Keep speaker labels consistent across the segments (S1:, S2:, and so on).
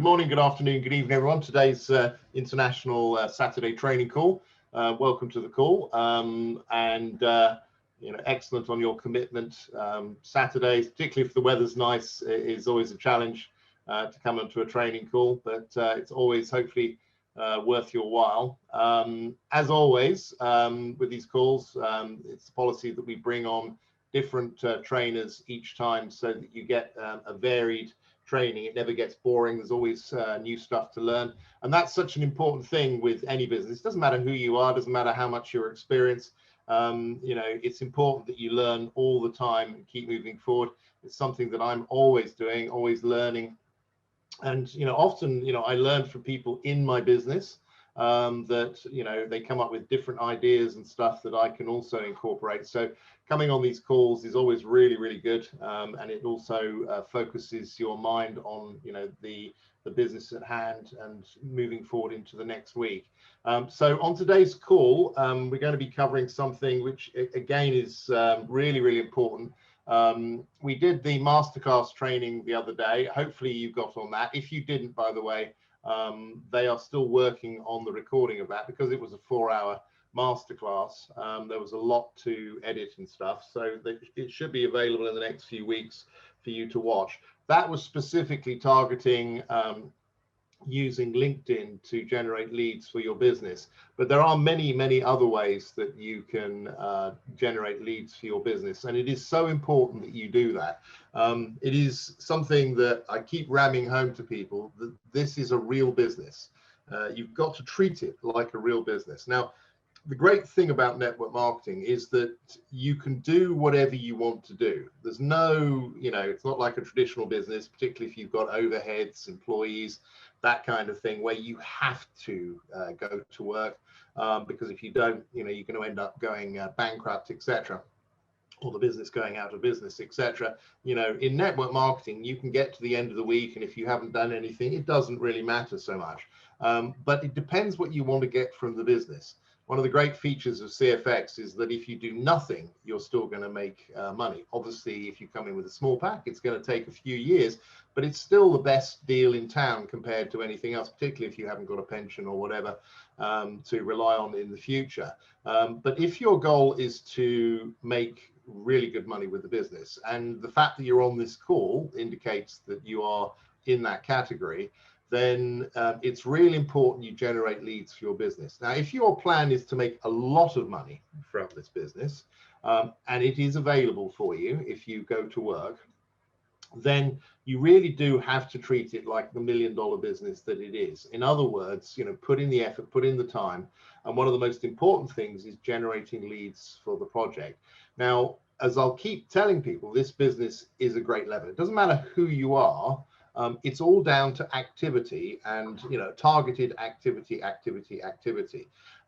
S1: morning, good afternoon, good evening, everyone. Today's International Saturday training call. Welcome to the call, excellent on your commitment. Saturdays, particularly if the weather's nice, is always a challenge to come onto a training call, but it's always hopefully worth your while. As always, with these calls, it's the policy that we bring on different trainers each time so that you get a varied training. It never gets boring. There's always new stuff to learn, and that's such an important thing with any business. It doesn't matter who you are, doesn't matter how much you're experienced. It's important that you learn all the time and keep moving forward. It's something that I'm always doing, always learning, and often I learn from people in my business that they come up with different ideas and stuff that I can also incorporate. So coming on these calls is always really good, and it also focuses your mind on the business at hand and moving forward into the next week. So on today's call, we're going to be covering something which again is really important. We did the masterclass training the other day. Hopefully you got on that. If you didn't, by the way, they are still working on the recording of that because it was a 4-hour masterclass. There was a lot to edit and stuff, so it should be available in the next few weeks for you to watch. That was specifically targeting using LinkedIn to generate leads for your business, but there are many other ways that you can generate leads for your business, and it is so important that you do that. It is something that I keep ramming home to people, that this is a real business. You've got to treat it like a real business. Now, the great thing about network marketing is that you can do whatever you want to do. There's no, it's not like a traditional business, particularly if you've got overheads, employees, that kind of thing, where you have to go to work, because if you don't, you're going to end up going bankrupt, etc., or the business going out of business, etc. In network marketing, you can get to the end of the week, and if you haven't done anything, it doesn't really matter so much. But it depends what you want to get from the business. One of the great features of CFX is that if you do nothing, you're still going to make money. Obviously, if you come in with a small pack, it's going to take a few years, but it's still the best deal in town compared to anything else, particularly if you haven't got a pension or whatever to rely on in the future. But if your goal is to make really good money with the business, and the fact that you're on this call indicates that you are in that category, then it's really important you generate leads for your business. Now, if your plan is to make a lot of money from this business, and it is available for you if you go to work, then you really do have to treat it like the $1 million business that it is. In other words, put in the effort, put in the time, and one of the most important things is generating leads for the project. Now, as I'll keep telling people, this business is a great level. It doesn't matter who you are. It's all down to activity and targeted activity.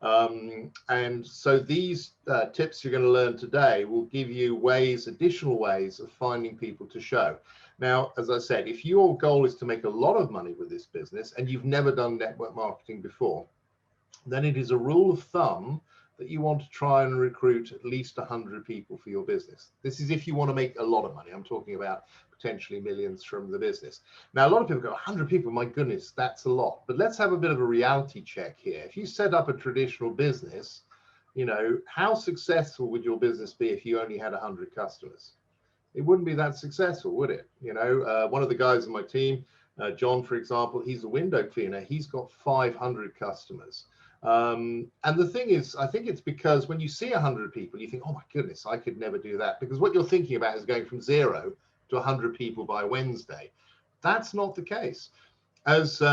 S1: And so these tips you're going to learn today will give you additional ways of finding people to show. Now, as I said, if your goal is to make a lot of money with this business and you've never done network marketing before, then it is a rule of thumb that you want to try and recruit at least 100 people for your business. This is if you want to make a lot of money. I'm talking about potentially millions from the business. Now, a lot of people go, 100 people, my goodness, that's a lot. But let's have a bit of a reality check here. If you set up a traditional business, how successful would your business be if you only had 100 customers? It wouldn't be that successful, would it? One of the guys on my team, John, for example, he's a window cleaner. He's got 500 customers. And the thing is, I think it's because when you see 100 people, you think, oh my goodness, I could never do that. Because what you're thinking about is going from 0 to 100 people by Wednesday. That's not the case. As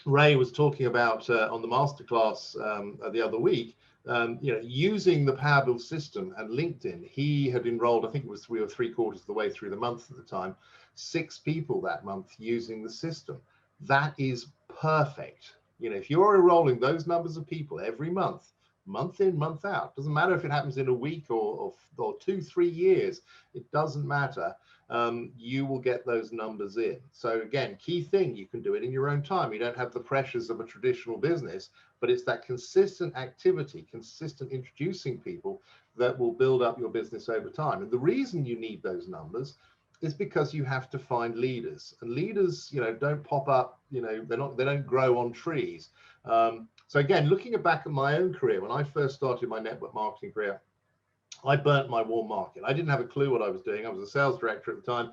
S1: Ray was talking about on the masterclass the other week, using the Power Build system and LinkedIn, he had enrolled, I think it was 3 or 3/4 of the way through the month at the time, 6 people that month using the system. That is perfect. If you're enrolling those numbers of people every month, month in, month out, doesn't matter if it happens in a week or 2-3 years, it doesn't matter. You will get those numbers in. So again, key thing, you can do it in your own time. You don't have the pressures of a traditional business, but it's that consistent activity, consistent introducing people that will build up your business over time. And the reason you need those numbers is because you have to find leaders, and leaders, don't pop up. They don't grow on trees. So again, looking back at my own career, when I first started my network marketing career, I burnt my warm market. I didn't have a clue what I was doing. I was a sales director at the time.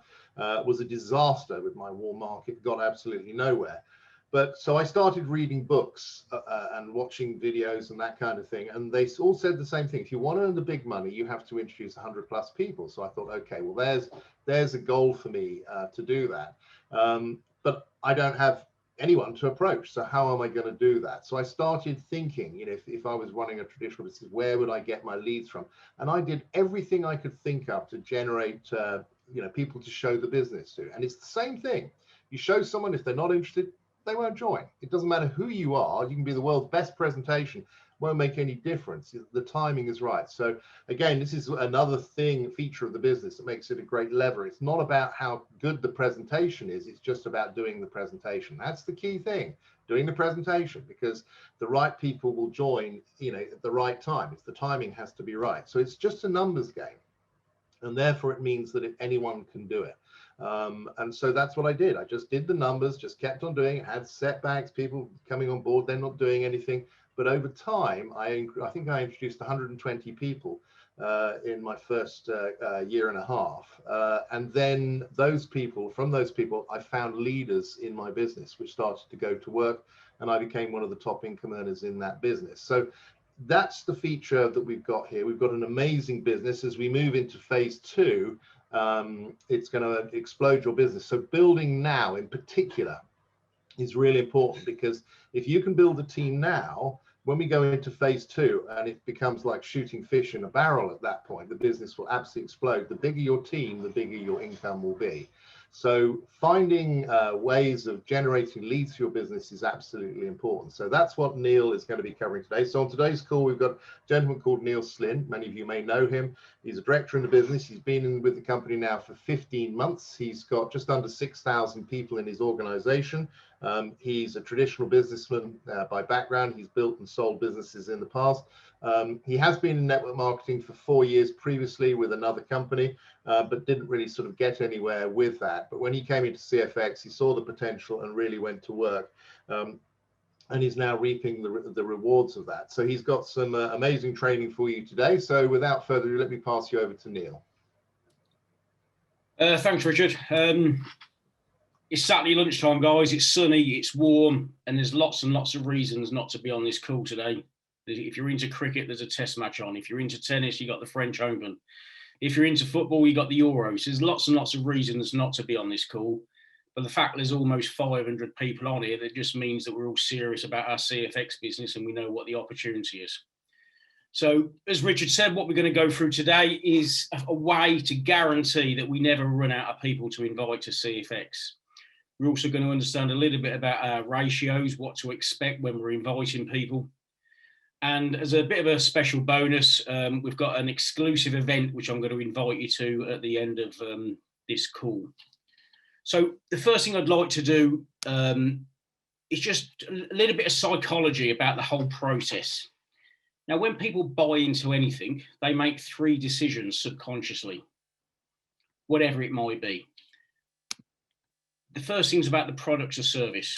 S1: Was a disaster with my warm market, got absolutely nowhere. But so I started reading books and watching videos and that kind of thing. And they all said the same thing. If you want to earn the big money, you have to introduce 100 plus people. So I thought, okay, well, there's a goal for me to do that. But I don't have anyone to approach. So how am I going to do that? So I started thinking, if I was running a traditional business, where would I get my leads from? And I did everything I could think of to generate, people to show the business to. And it's the same thing. You show someone, if they're not interested, they won't join. It doesn't matter who you are. You can be the world's best presentation. Won't make any difference. The timing is right. So again, this is another feature of the business that makes it a great lever. It's not about how good the presentation is. It's just about doing the presentation. That's the key thing, doing the presentation, because the right people will join, at the right time. It's the timing has to be right. So it's just a numbers game. And therefore it means that anyone can do it. And so that's what I did. I just did the numbers, just kept on doing it, had setbacks, people coming on board, they're not doing anything. But over time, I think I introduced 120 people in my first year and a half. And then from those people, I found leaders in my business, which started to go to work. And I became one of the top income earners in that business. So that's the feature that we've got here. We've got an amazing business. As we move into phase 2, it's going to explode your business. So building now in particular is really important, because if you can build a team now, when we go into phase 2 and it becomes like shooting fish in a barrel, at that point the business will absolutely explode. The bigger your team, the bigger your income will be. So finding ways of generating leads for your business is absolutely important. So that's what Neil is going to be covering today. So on today's call, we've got a gentleman called Neil Slynn. Many of you may know him. He's a director in the business. He's been with the company now for 15 months. He's got just under 6,000 people in his organization. He's a traditional businessman by background. He's built and sold businesses in the past. He has been in network marketing for 4 years previously with another company, but didn't really sort of get anywhere with that. But when he came into CFX, he saw the potential and really went to work. And he's now reaping the rewards of that. So he's got some amazing training for you today. So without further ado, let me pass you over to Neil.
S2: Thanks, Richard. It's Saturday lunchtime, guys. It's sunny, it's warm, and there's lots and lots of reasons not to be on this call today. If you're into cricket, there's a test match on. If you're into tennis, you got the French Open. If you're into football, you got the Euros. There's lots and lots of reasons not to be on this call. But the fact there's almost 500 people on here, that just means that we're all serious about our CFX business and we know what the opportunity is. So as Richard said, what we're going to go through today is a way to guarantee that we never run out of people to invite to CFX. We're also going to understand a little bit about our ratios, what to expect when we're inviting people. And as a bit of a special bonus, we've got an exclusive event which I'm going to invite you to at the end of this call. So the first thing I'd like to do is just a little bit of psychology about the whole process. Now, when people buy into anything, they make 3 decisions subconsciously, whatever it might be. The first thing is about the product or service.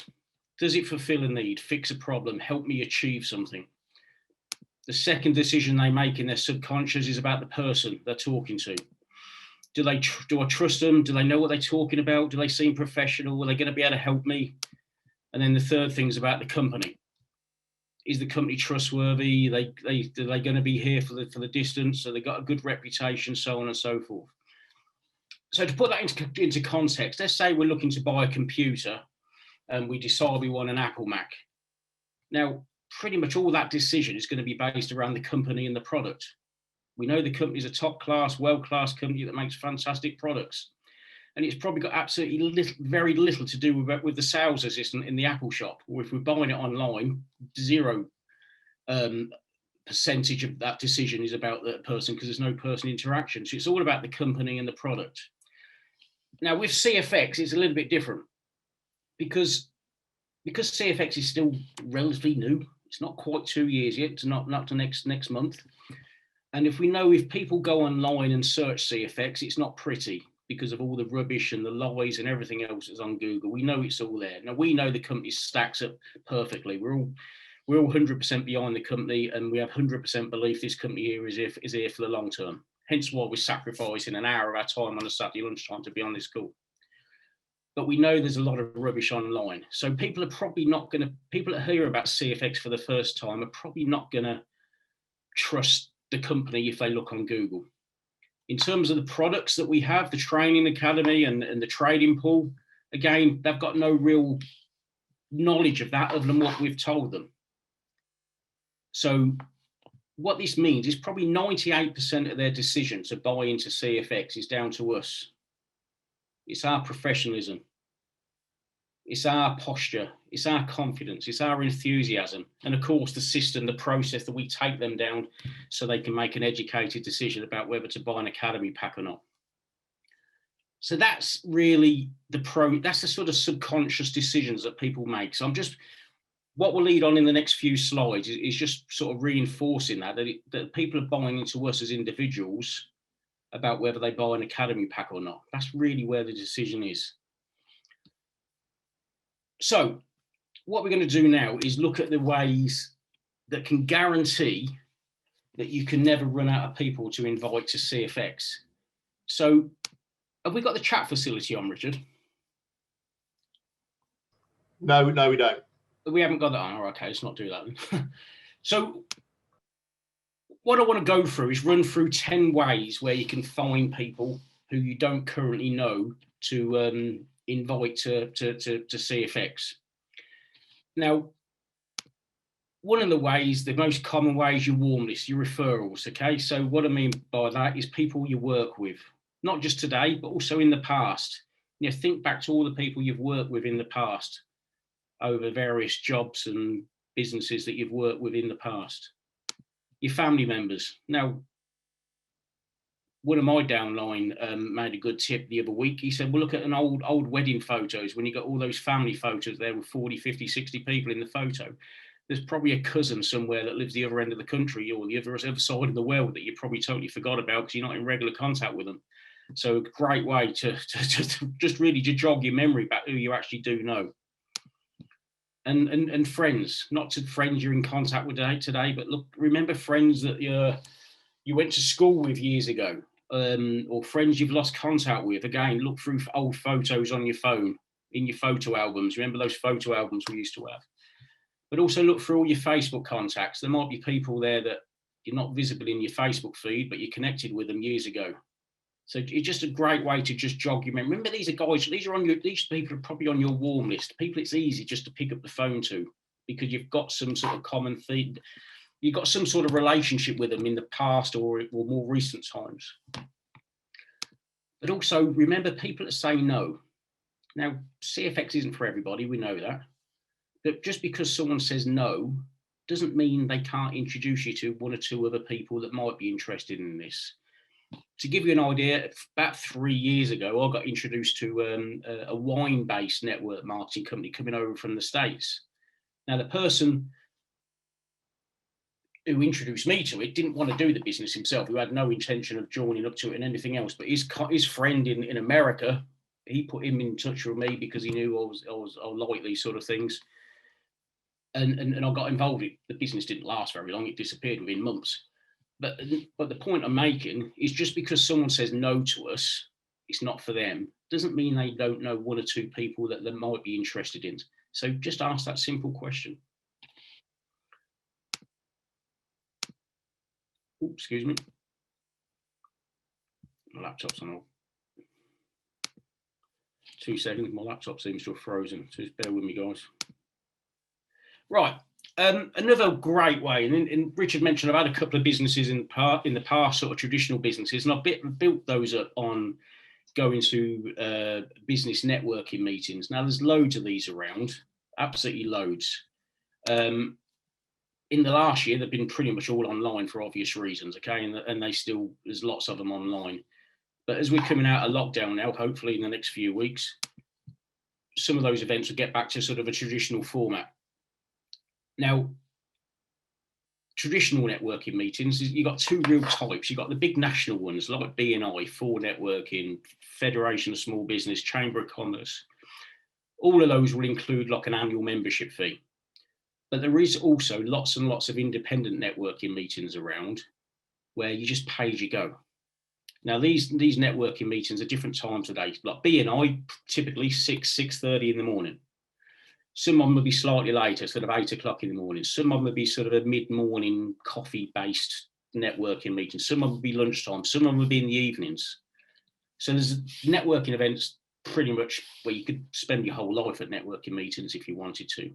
S2: Does it fulfill a need, fix a problem, help me achieve something? The second decision they make in their subconscious is about the person they're talking to. Do I trust them? Do they know what they're talking about? Do they seem professional? Are they going to be able to help me? And then the third thing is about the company. Is the company trustworthy? Are they going to be here for the distance? So they got a good reputation, so on and so forth. So to put that into context, let's say we're looking to buy a computer and we decide we want an Apple Mac. Now, pretty much all that decision is going to be based around the company and the product. We know the company is a top-class, world-class company that makes fantastic products. And it's probably got absolutely very little to do with the sales assistant in the Apple shop. Or if we're buying it online, 0% of that decision is about that person because there's no person interaction. So it's all about the company and the product. Now with CFX, it's a little bit different because CFX is still relatively new. It's not quite 2 years yet. It's not to next month. And if people go online and search CFX, it's not pretty because of all the rubbish and the lies and everything else that's on Google. We know it's all there. Now, we know the company stacks up perfectly. We're all 100% behind the company, and we have 100% belief this company here is here for the long term. Hence why we're sacrificing an hour of our time on a Saturday lunchtime to be on this call. But we know there's a lot of rubbish online. So people are probably not going to, people that hear about CFX for the first time are probably not going to trust the company if they look on Google. In terms of the products that we have, the training academy and the trading pool, again, they've got no real knowledge of that other than what we've told them. So what this means is probably 98% of their decision to buy into CFX is down to us. It's our professionalism. It's our posture. It's our confidence. It's our enthusiasm. And of course, the system, the process that we take them down so they can make an educated decision about whether to buy an academy pack or not. So that's really that's the sort of subconscious decisions that people make. So what we'll lead on in the next few slides is just sort of reinforcing that people are buying into us as individuals about whether they buy an academy pack or not. That's really where the decision is. So what we're going to do now is look at the ways that can guarantee that you can never run out of people to invite to CFX. So have we got the chat facility on, Richard?
S1: No, we don't.
S2: We haven't got that on. Oh, okay, let's not do that. So what I want to go through is run through 10 ways where you can find people who you don't currently know to invite to CFX. Now, one of the ways, the most common way is your warm list, your referrals, okay? So what I mean by that is people you work with, not just today, but also in the past. You know, think back to all the people you've worked with in the past over various jobs and businesses that you've worked with in the past. Your family members. Now, one of my downline made a good tip the other week. He said, well, look at an old wedding photos. When you got all those family photos there with 40, 50, 60 people in the photo, there's probably a cousin somewhere that lives the other end of the country or the other side of the world that you probably totally forgot about because you're not in regular contact with them. So a great way to just really to jog your memory back who you actually do know. And friends, not to friends you're in contact with today, but look, remember friends that you went to school with years ago, or friends you've lost contact with. Again, look through old photos on your phone, in your photo albums. Remember those photo albums we used to have? But also look through all your Facebook contacts. There might be people there that you're not visible in your Facebook feed, but you connected with them years ago. So it's just a great way to just jog your memory. Remember, these people are probably on your warm list. People it's easy just to pick up the phone to because you've got some sort of common thing. You've got some sort of relationship with them in the past or more recent times. But also remember people that say no. Now, CFX isn't for everybody, we know that. But just because someone says no doesn't mean they can't introduce you to one or two other people that might be interested in this. To give you an idea, about 3 years ago, I got introduced to a wine-based network marketing company coming over from the States. Now, the person who introduced me to it didn't want to do the business himself, who had no intention of joining up to it and anything else. But his friend in America, he put him in touch with me because he knew I like these sort of things. And I got involved. The business didn't last very long. It disappeared within months. But the point I'm making is just because someone says no to us, it's not for them, doesn't mean they don't know one or two people that they might be interested in. So just ask that simple question. Oops, excuse me. My laptop's on hold. 2 seconds, my laptop seems to have frozen, so just bear with me, guys. Right. Another great way, and Richard mentioned I've had a couple of businesses in the past, sort of traditional businesses, and I've built those up on going to business networking meetings. Now, there's loads of these around, absolutely loads. In the last year, they've been pretty much all online for obvious reasons, okay, and there's lots of them online. But as we're coming out of lockdown now, hopefully in the next few weeks, some of those events will get back to sort of a traditional format. Now, traditional networking meetings, you've got two real types. You've got the big national ones like BNI, For Networking, Federation of Small Business, Chamber of Commerce. All of those will include like an annual membership fee. But there is also lots and lots of independent networking meetings around where you just pay as you go. Now, these networking meetings are different times of day. Like BNI, typically 6:30 in the morning. Some of them will be slightly later, sort of 8 o'clock in the morning. Some of them will be sort of a mid-morning coffee-based networking meeting. Some of them will be lunchtime. Some of them will be in the evenings. So there's networking events pretty much where you could spend your whole life at networking meetings if you wanted to.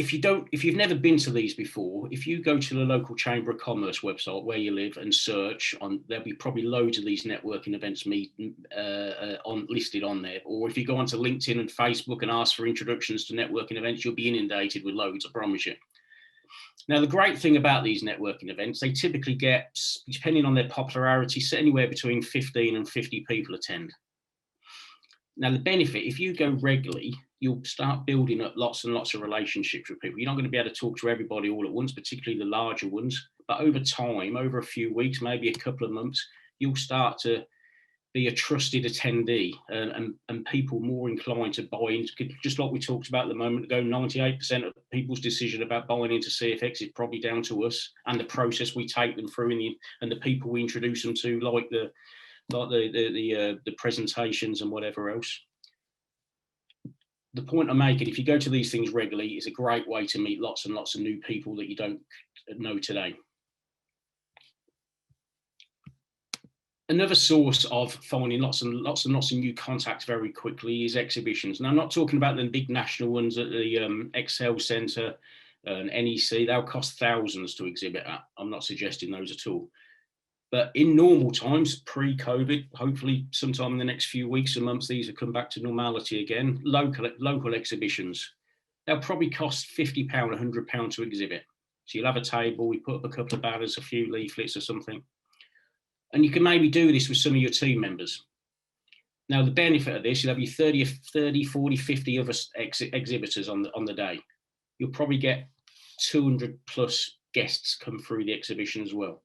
S2: If you've never been to these before, if you go to the local Chamber of Commerce website where you live and search on, there'll be probably loads of these networking events listed on there. Or if you go onto LinkedIn and Facebook and ask for introductions to networking events, you'll be inundated with loads, I promise you. Now, the great thing about these networking events, they typically get, depending on their popularity, anywhere between 15 and 50 people attend. Now, the benefit, if you go regularly, you'll start building up lots and lots of relationships with people. You're not going to be able to talk to everybody all at once, particularly the larger ones. But over time, over a few weeks, maybe a couple of months, you'll start to be a trusted attendee and people more inclined to buy into, just like we talked about at the moment ago, 98% of people's decision about buying into CFX is probably down to us and the process we take them through and the people we introduce them to, like the presentations and whatever else. The point I'm making, if you go to these things regularly, it's a great way to meet lots and lots of new people that you don't know today. Another source of finding lots and lots of new contacts very quickly is exhibitions. Now, I'm not talking about the big national ones at the Excel Centre and NEC. They'll cost thousands to exhibit at. I'm not suggesting those at all. But in normal times, pre-COVID, hopefully sometime in the next few weeks and months, these will come back to normality again. Local exhibitions, they'll probably cost £50, £100 to exhibit. So you'll have a table, we put up a couple of banners, a few leaflets or something. And you can maybe do this with some of your team members. Now, the benefit of this, you'll have your 30, 40, 50 other exhibitors on the day. You'll probably get 200 plus guests come through the exhibition as well.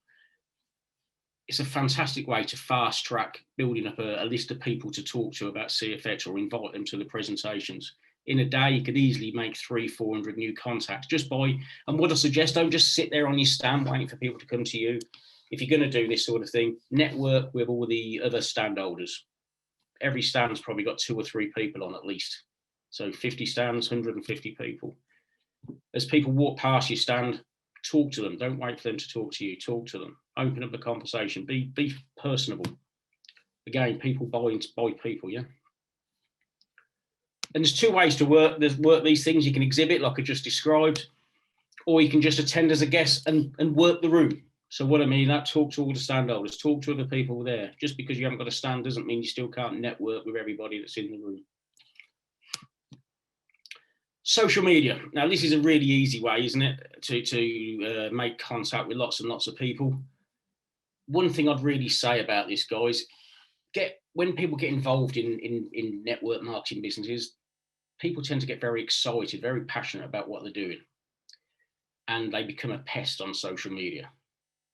S2: It's a fantastic way to fast track building up a list of people to talk to about CFX or invite them to the presentations. In a day, you could easily make 300-400 new contacts just by, and what I suggest, don't just sit there on your stand waiting for people to come to you. If you're going to do this sort of thing, network with all the other stand holders. Every stand's probably got 2 or 3 people on at least. So 50 stands, 150 people. As people walk past your stand, talk to them. Don't wait for them to talk to you. Talk to them. Open up the conversation. Be personable. Again, people buy people, yeah? And there's 2 ways to work these things. You can exhibit like I just described, or you can just attend as a guest and work the room. So what I mean, that talk to all the stand holders, talk to other people there. Just because you haven't got a stand doesn't mean you still can't network with everybody that's in the room. Social media. Now, this is a really easy way, isn't it, to make contact with lots and lots of people. One thing I'd really say about this, guys, when people get involved in network marketing businesses, people tend to get very excited, very passionate about what they're doing. And they become a pest on social media.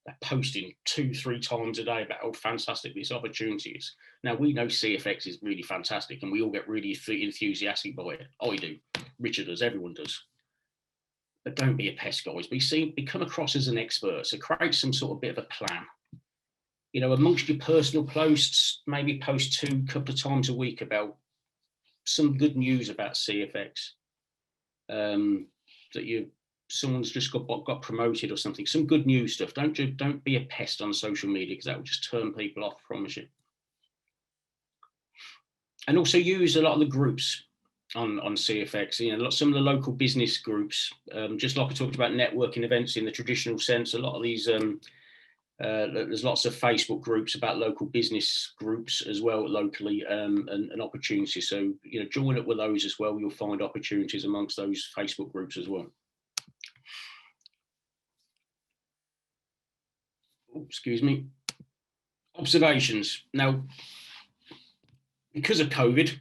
S2: They're posting 2-3 times a day about how fantastic this opportunity is. Now, we know CFX is really fantastic and we all get really enthusiastic by it. I do. Richard does. Everyone does. But don't be a pest, guys. Become across as an expert. So create some sort of bit of a plan. You know, amongst your personal posts, maybe post a couple of times a week about some good news about CFX. That someone's just got promoted or something. Some good news stuff. Don't be a pest on social media because that will just turn people off, I promise you. And also use a lot of the groups on CFX. You know, some of the local business groups, just like I talked about networking events in the traditional sense. A lot of these, there's lots of Facebook groups about local business groups as well locally, and opportunities. So, you know, join up with those as well. You'll find opportunities amongst those Facebook groups as well. Excuse me. Observations. Now, because of COVID,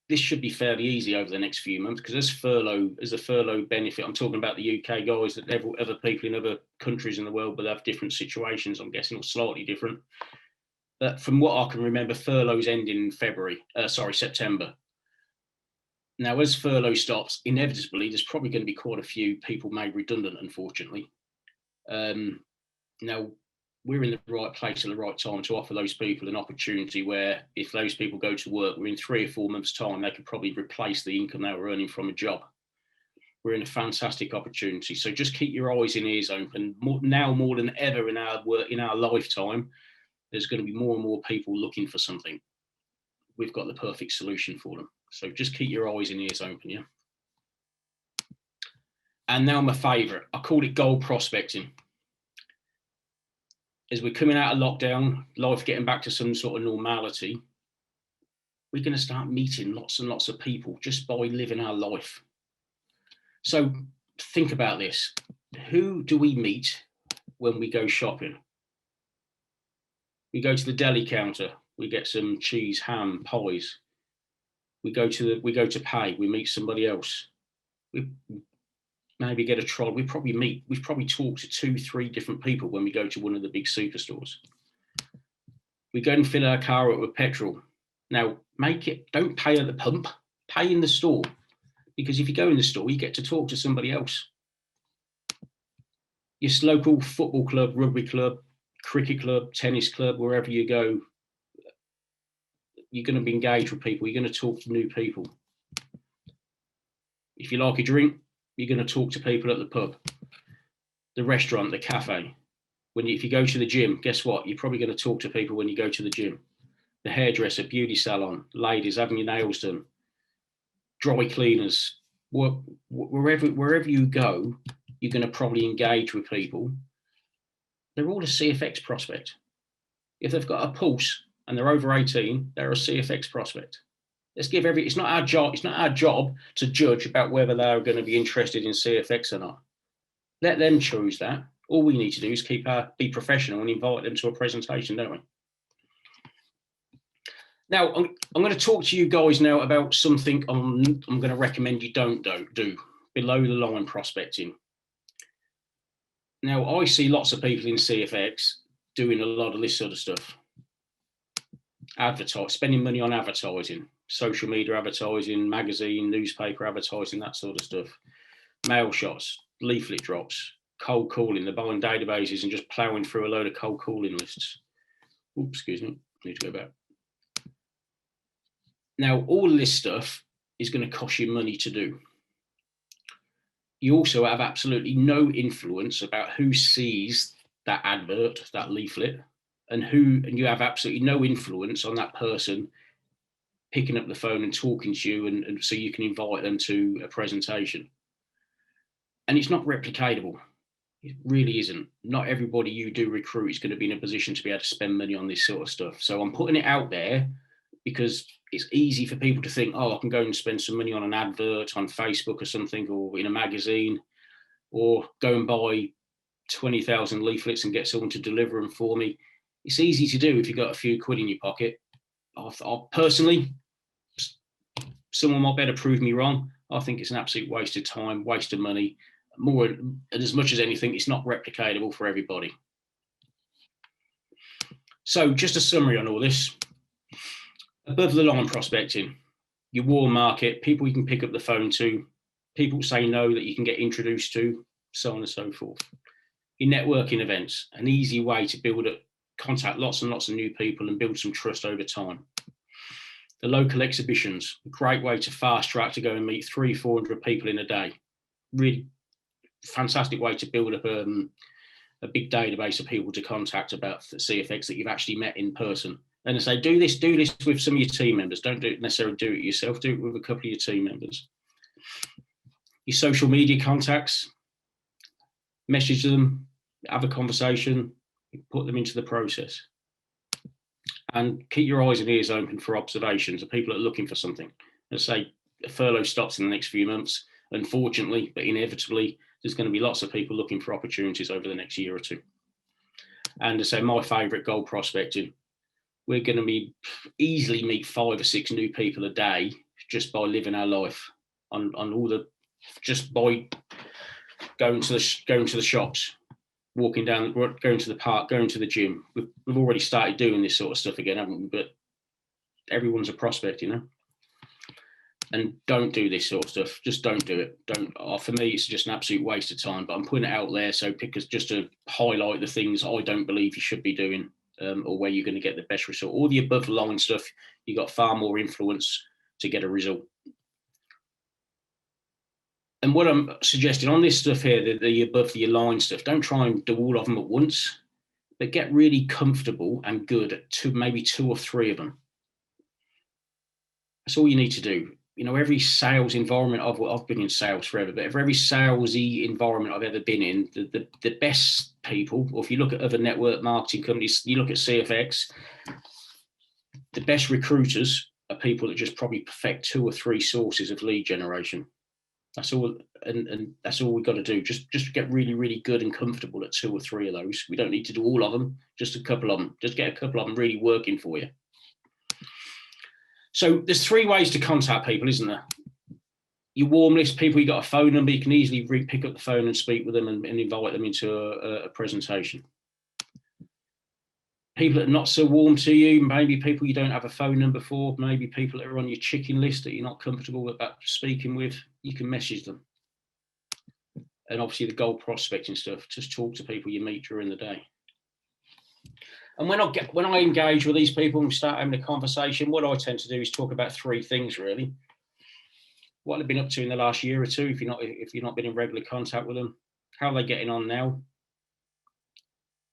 S2: this should be fairly easy over the next few months, because as a furlough benefit, I'm talking about the UK guys, that other people in other countries in the world will have different situations, I'm guessing, or slightly different. But from what I can remember, furloughs end in September. Now, as furlough stops, inevitably, there's probably going to be quite a few people made redundant, unfortunately. Now, we're in the right place at the right time to offer those people an opportunity where, if those people go to work, we're in 3 or 4 months' time, they could probably replace the income they were earning from a job. We're in a fantastic opportunity. So just keep your eyes and ears open. Now more than ever in our lifetime, there's going to be more and more people looking for something. We've got the perfect solution for them. So just keep your eyes and ears open, yeah? And now my favourite, I call it gold prospecting. As we're coming out of lockdown, life getting back to some sort of normality, we're going to start meeting lots and lots of people just by living our life. So think about this. Who do we meet when we go shopping? We go to the deli counter, we get some cheese, ham, pies. We go to pay, we meet somebody else. We maybe get a trial. We've probably talked to 2-3 different people when we go to one of the big superstores. We go and fill our car up with petrol. Now, don't pay at the pump, pay in the store. Because if you go in the store, you get to talk to somebody else. Your local football club, rugby club, cricket club, tennis club, wherever you go, you're going to be engaged with people. You're going to talk to new people. If you like a drink, you're going to talk to people at the pub, the restaurant, the cafe. If you go to the gym, guess what? You're probably going to talk to people when you go to the gym. The hairdresser, beauty salon, ladies having your nails done, dry cleaners, wherever you go, you're going to probably engage with people. They're all a CFX prospect. If they've got a pulse and they're over 18, they're a CFX prospect. It's not our job to judge about whether they're going to be interested in CFX or not. Let them choose that. All we need to do is be professional and invite them to a presentation, don't we? Now, I'm going to talk to you guys now about something I'm going to recommend you don't do, below the line prospecting. Now, I see lots of people in CFX doing a lot of this sort of stuff. Spending money on advertising, social media advertising, magazine, newspaper advertising, that sort of stuff. Mail shots, leaflet drops, cold calling. They're buying databases and just ploughing through a load of cold calling lists. Oops, excuse me, need to go back. Now, all of this stuff is going to cost you money to do. You also have absolutely no influence about who sees that advert, that leaflet, and you have absolutely no influence on that person picking up the phone and talking to you, and so you can invite them to a presentation. And it's not replicatable. It really isn't. Not everybody you do recruit is going to be in a position to be able to spend money on this sort of stuff. So I'm putting it out there because it's easy for people to think, oh, I can go and spend some money on an advert on Facebook or something, or in a magazine, or go and buy 20,000 leaflets and get someone to deliver them for me. It's easy to do if you've got a few quid in your pocket. Personally, someone might better prove me wrong. I think it's an absolute waste of time, waste of money. And as much as anything, it's not replicatable for everybody. So just a summary on all this. Above the line prospecting, your warm market, people you can pick up the phone to, people say no that you can get introduced to, so on and so forth. Your networking events, an easy way to contact lots and lots of new people and build some trust over time. The local exhibitions, a great way to fast track to go and meet 300-400 people in a day. Really fantastic way to build up a big database of people to contact about the CFX that you've actually met in person. And I say, do this with some of your team members. Don't necessarily do it yourself. Do it with a couple of your team members. Your social media contacts, message them, have a conversation, put them into the process. And keep your eyes and ears open for observations of people that are looking for something. Let's say a furlough stops in the next few months. Unfortunately, but inevitably, there's going to be lots of people looking for opportunities over the next year or two. And to say my favourite gold prospecting, we're going to easily meet 5 or 6 new people a day just by living our life on all the, just by going to the shops, walking down, going to the park, going to the gym. We've already started doing this sort of stuff again, haven't we? But everyone's a prospect, you know. And don't do this sort of stuff. Just don't do it. Don't. For me, it's just an absolute waste of time. But I'm putting it out there because just to highlight the things I don't believe you should be doing, or where you're going to get the best result. All the above the line stuff, you got far more influence to get a result. And what I'm suggesting on this stuff here, the above the line stuff, don't try and do all of them at once, but get really comfortable and good at maybe 2 or 3 of them. That's all you need to do. You know, every sales environment, I've been in sales forever, but every salesy environment I've ever been in, the best people, or if you look at other network marketing companies, you look at CFX, the best recruiters are people that just probably perfect 2 or 3 sources of lead generation. That's all, and that's all we've got to do. Just get really, really good and comfortable at 2 or 3 of those. We don't need to do all of them, just a couple of them. Just get a couple of them really working for you. So there's 3 ways to contact people, isn't there? Your warm list people, you got a phone number, you can easily pick up the phone and speak with them and invite them into a presentation. People that are not so warm to you, maybe people you don't have a phone number for, maybe people that are on your chicken list that you're not comfortable about speaking with, you can message them. And obviously the goal prospecting stuff, just talk to people you meet during the day. And when I engage with these people and start having a conversation, what I tend to do is talk about 3 things really. What they've been up to in the last year or 2, if you're not been in regular contact with them, how they're getting on now,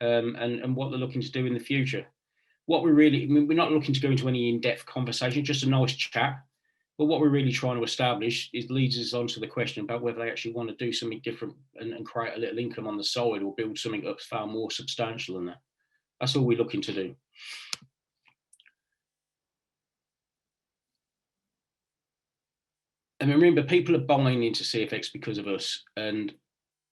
S2: and what they're looking to do in the future. We're not looking to go into any in-depth conversation, just a nice chat. But what we're really trying to establish leads us on to the question about whether they actually want to do something different and create a little income on the side, or build something up far more substantial than that. That's all we're looking to do. And remember, people are buying into CFX because of us. And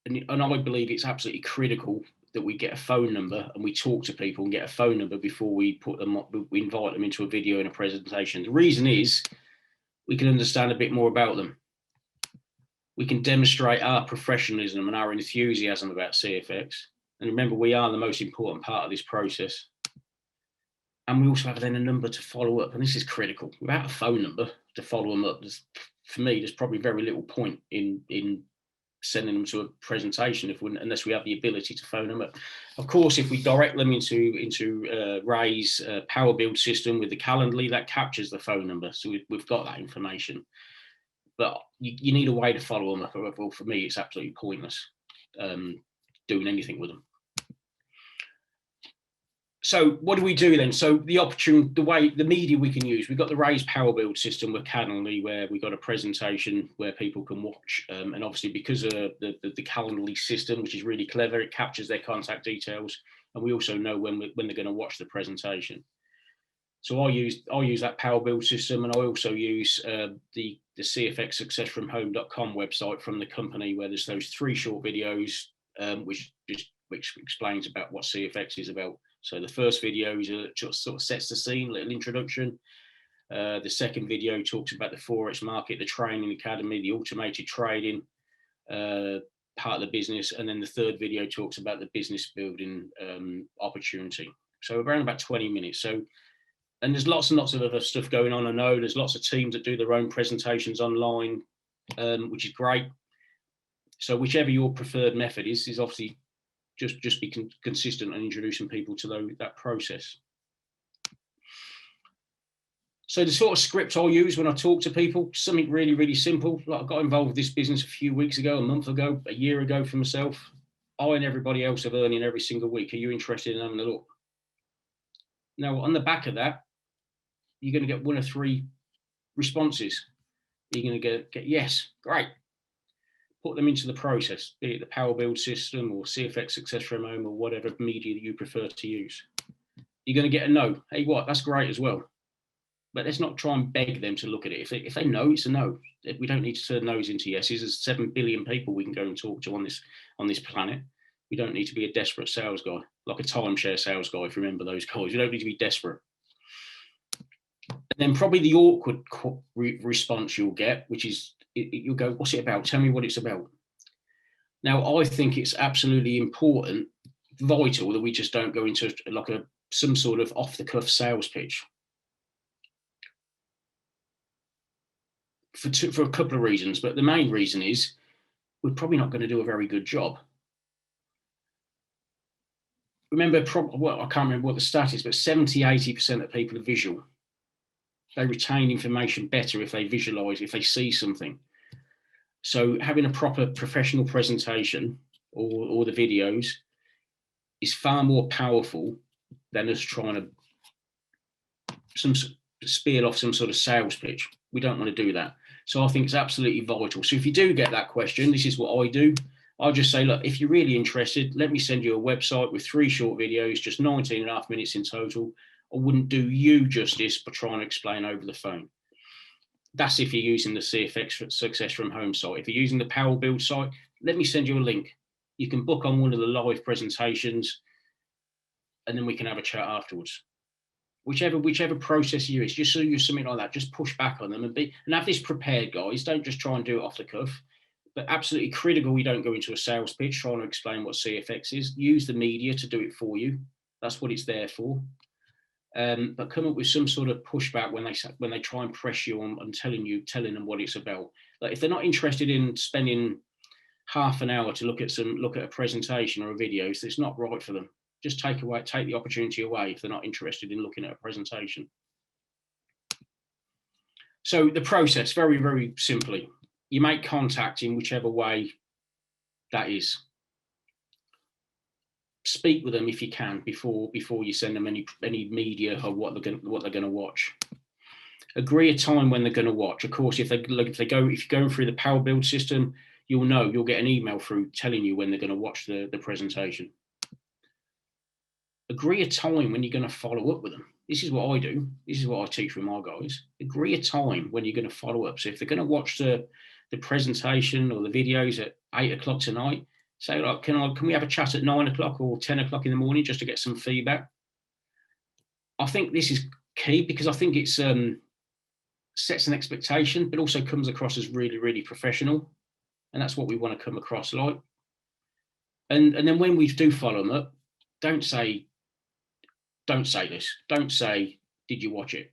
S2: I believe it's absolutely critical that we get a phone number and we talk to people and get a phone number before we put them up, we invite them into a video and a presentation. The reason is we can understand a bit more about them. We can demonstrate our professionalism and our enthusiasm about CFX. And remember, we are the most important part of this process. And we also have then a number to follow up. And this is critical. Without a phone number to follow them up, for me, there's probably very little point in sending them to a presentation unless we have the ability to phone them up. Of course, if we direct them into Ray's Power Build system with the Calendly, that captures the phone number. So we've got that information. But you need a way to follow them up. Well, for me, it's absolutely pointless doing anything with them. So what do we do then? So the media we can use, we've got the Ray's Power Build system with Calendly, where we've got a presentation where people can watch. And obviously because of the Calendly system, which is really clever, it captures their contact details. And we also know when they're going to watch the presentation. So I use that Power Build system, and I also use the CFXSuccessFromHome.com website from the company, where there's those 3 short videos, which explains about what CFX is about. So the first video is just sort of sets the scene, little introduction. The second video talks about the Forex market, the training academy, the automated trading part of the business. And then the third video talks about the business building opportunity. So around about 20 minutes. So, and there's lots and lots of other stuff going on. I know there's lots of teams that do their own presentations online, which is great. So whichever your preferred method is obviously just be consistent and introducing people to that process. So the sort of script I use when I talk to people, something really, really simple. Like I got involved with this business a few weeks ago, a month ago, a year ago for myself. I and everybody else are earning every single week. Are you interested in having a look? Now, on the back of that, you're going to get 1 or 3 responses. You're going to get yes, great. Put them into the process, be it the Power Build system or CFX Success from Home or whatever media that you prefer to use. You're going to get a no. Hey, what? That's great as well. But let's not try and beg them to look at it. If they know, it's a no. We don't need to turn no's into yeses. There's 7 billion people we can go and talk to on this planet. We don't need to be a desperate sales guy, like a timeshare sales guy, if you remember those guys. You don't need to be desperate. And then probably the awkward response you'll get, which is you'll go, what's it about? Tell me what it's about. Now, I think it's absolutely important, vital, that we just don't go into like some sort of off-the-cuff sales pitch. For a couple of reasons, but the main reason is we're probably not going to do a very good job. Remember, well, I can't remember what the stat is, but 70–80% of people are visual. They retain information better if they visualize, if they see something. So having a proper professional presentation or the videos is far more powerful than us trying to spiel off some sort of sales pitch. We don't want to do that. So I think it's absolutely vital. So if you do get that question, this is what I do. I'll just say, look, if you're really interested, let me send you a website with 3 short videos, just 19.5 minutes in total. I wouldn't do you justice by trying to explain over the phone. That's if you're using the CFX Success from Home site. If you're using the Power Build site, let me send you a link. You can book on one of the live presentations, and then we can have a chat afterwards. Whichever process you use, just so you something like that, just push back on them and have this prepared, guys. Don't just try and do it off the cuff. But absolutely critical, we don't go into a sales pitch trying to explain what CFX is. Use the media to do it for you. That's what it's there for. But come up with some sort of pushback when they try and press you on and telling them what it's about. Like if they're not interested in spending half an hour to look at a presentation or a video, so it's not right for them. Just take the opportunity away if they're not interested in looking at a presentation. So the process, very, very simply, you make contact in whichever way that is. Speak with them if you can before you send them any media or what they're going to watch. Agree a time when they're going to watch. Of course, if you're going through the Power Build system, you'll get an email through telling you when they're going to watch the presentation. Agree a time when you're going to follow up with them. This is what I do. This is what I teach with my guys. Agree a time when you're going to follow up. So if they're going to watch the presentation or the videos at 8 o'clock tonight, say, like, can we have a chat at 9 o'clock or 10 o'clock in the morning just to get some feedback? I think this is key because I think it's sets an expectation, but also comes across as really, really professional. And that's what we want to come across like. And then when we do follow them up, don't say this. Don't say, did you watch it?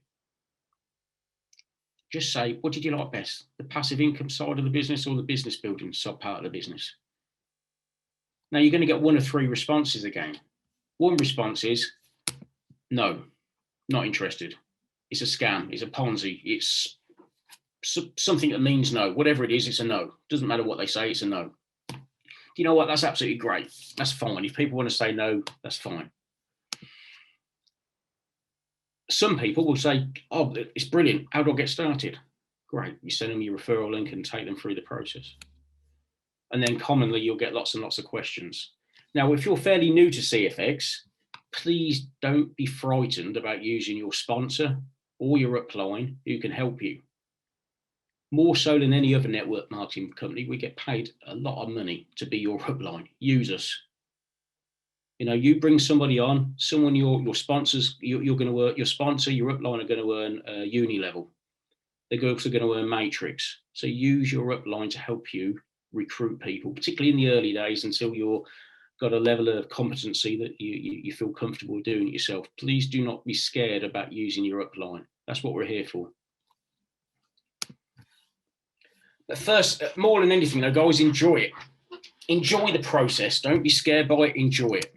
S2: Just say, what did you like best? The passive income side of the business or the business building sub part of the business? Now you're going to get 1 of 3 responses again. One response is, no, not interested. It's a scam. It's a Ponzi. It's something that means no. Whatever it is, it's a no. Doesn't matter what they say, it's a no. You know what? That's absolutely great. That's fine. If people want to say no, that's fine. Some people will say, oh, it's brilliant. How do I get started? Great. You send them your referral link and take them through the process. And then commonly you'll get lots and lots of questions. Now, if you're fairly new to CFX, please don't be frightened about using your sponsor or your upline who can help you. More so than any other network marketing company, we get paid a lot of money to be your upline. Use us. You bring somebody on, someone your sponsors, you're going to earn, your sponsor, your upline are going to earn uni level. They're also going to earn matrix. So use your upline to help you recruit people, particularly in the early days until you've got a level of competency that you feel comfortable doing it yourself. Please do not be scared about using your upline. That's what we're here for. But first, more than anything, guys, enjoy it. Enjoy the process. Don't be scared by it. Enjoy it.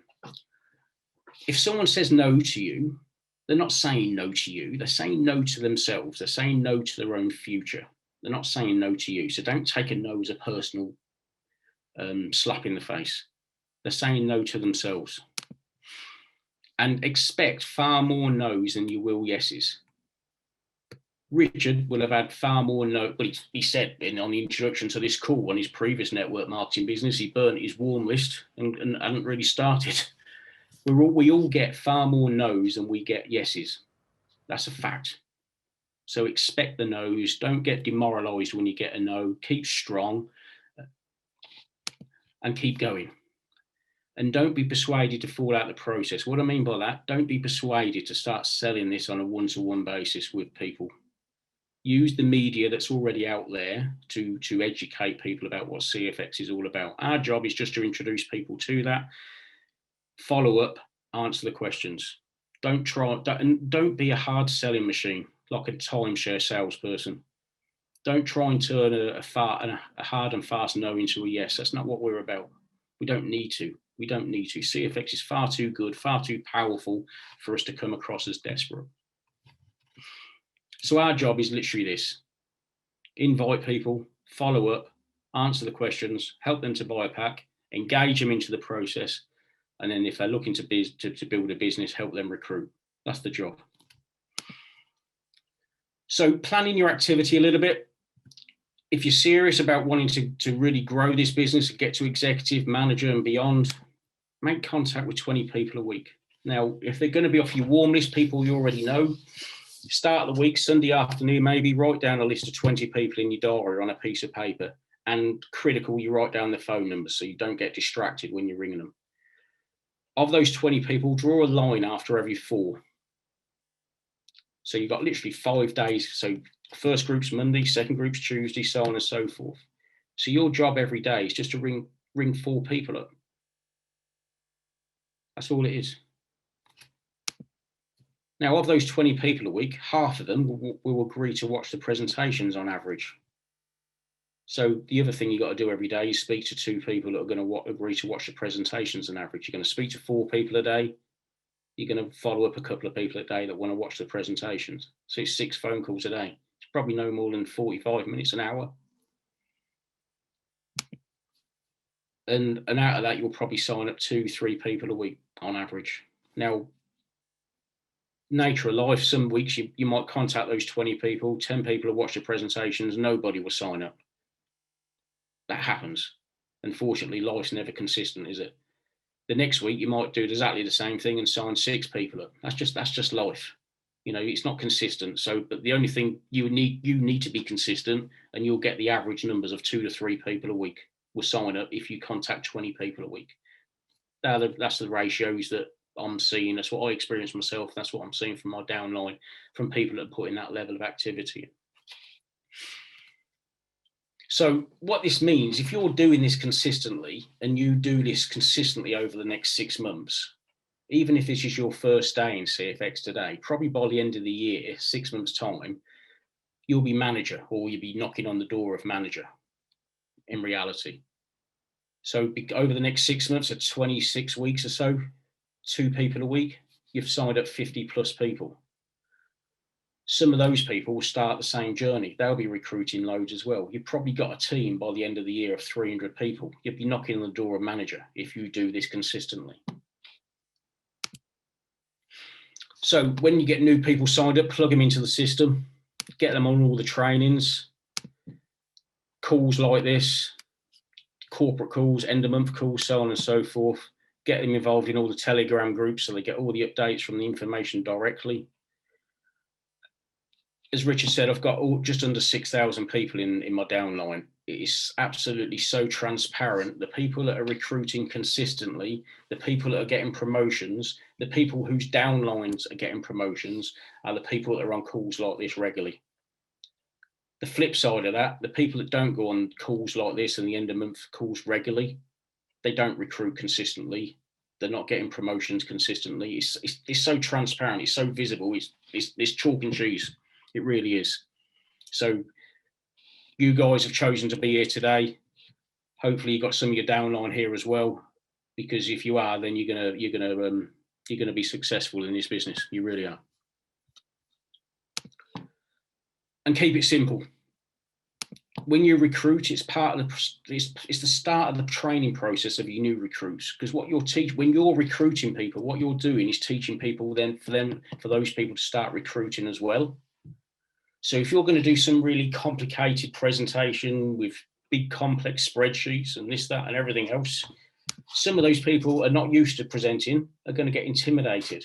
S2: If someone says no to you, they're not saying no to you. They're saying no to themselves. They're saying no to their own future. They're not saying no to you. So don't take a no as a personal slap in the face. They're saying no to themselves. And expect far more no's than you will yeses. Richard will have had far more no, but he said on the introduction to this call on his previous network marketing business, he burnt his warm list and hadn't really started. We all get far more no's than we get yeses. That's a fact. So expect the no's. Don't get demoralized when you get a no. Keep strong and keep going. And don't be persuaded to fall out the process. What I mean by that, don't be persuaded to start selling this on a one-to-one basis with people. Use the media that's already out there to educate people about what CFX is all about. Our job is just to introduce people to that, follow up, answer the questions. Don't be a hard selling machine like a timeshare salesperson. Don't try and turn a hard and fast no into a yes. That's not what we're about. We don't need to. We don't need to. CFX is far too good, far too powerful for us to come across as desperate. So our job is literally this: invite people, follow up, answer the questions, help them to buy a pack, engage them into the process, and then if they're looking to build a business, help them recruit. That's the job. So planning your activity a little bit. If you're serious about wanting to really grow this business and get to executive, manager and beyond, make contact with 20 people a week. Now, if they're going to be off your warm list, people you already know, start the week, Sunday afternoon, maybe write down a list of 20 people in your diary on a piece of paper, and critical, you write down the phone numbers so you don't get distracted when you're ringing them. Of those 20 people, draw a line after every 4. So you've got literally 5 days. So first group's Monday, second group's Tuesday, so on and so forth. So your job every day is just to ring 4 people up. That's all it is. Now, of those 20 people a week, half of them will agree to watch the presentations on average. So the other thing you got to do every day is speak to 2 people that are going to agree to watch the presentations on average. You're going to speak to 4 people a day. You're going to follow up a couple of people a day that want to watch the presentations. So it's 6 phone calls a day. It's probably no more than 45 minutes, an hour. And out of that, you'll probably sign up 2-3 people a week on average. Now, nature of life, some weeks you might contact those 20 people, 10 people will watch the presentations, nobody will sign up. That happens. Unfortunately, life's never consistent, is it? The next week you might do exactly the same thing and sign 6 people up. That's just life. You know, it's not consistent. So, but the only thing you need to be consistent, and you'll get the average numbers of 2 to 3 people a week will sign up if you contact 20 people a week. That's the ratios that I'm seeing. That's what I experience myself. That's what I'm seeing from my downline, from people that are putting that level of activity. So what this means, if you're doing this consistently and you do this consistently over the next 6 months, even if this is your first day in CFX today, probably by the end of the year, 6 months time, you'll be manager, or you'll be knocking on the door of manager in reality. So over the next 6 months, at 26 weeks or so, 2 people a week, you've signed up 50 plus people. Some of those people will start the same journey. They'll be recruiting loads as well. You've probably got a team by the end of the year of 300 people. You'll be knocking on the door of manager if you do this consistently. So when you get new people signed up, plug them into the system, get them on all the trainings, calls like this, corporate calls, end of month calls, so on and so forth. Get them involved in all the Telegram groups so they get all the updates from the information directly. As Richard said, I've got just under 6,000 people in my downline. It is absolutely so transparent. The people that are recruiting consistently, the people that are getting promotions, the people whose downlines are getting promotions are the people that are on calls like this regularly. The flip side of that, the people that don't go on calls like this and the end of month calls regularly, they don't recruit consistently. They're not getting promotions consistently. It's so transparent. It's so visible. It's chalk and cheese. It really is. So you guys have chosen to be here today. Hopefully you got some of your downline here as well, because if you are, then you're gonna be successful in this business. You really are. And keep it simple. When you recruit, it's part of it's the start of the training process of your new recruits. Because what when you're recruiting people, what you're doing is teaching people then for those people to start recruiting as well. So if you're going to do some really complicated presentation with big complex spreadsheets and this, that, and everything else, some of those people are not used to presenting, are going to get intimidated.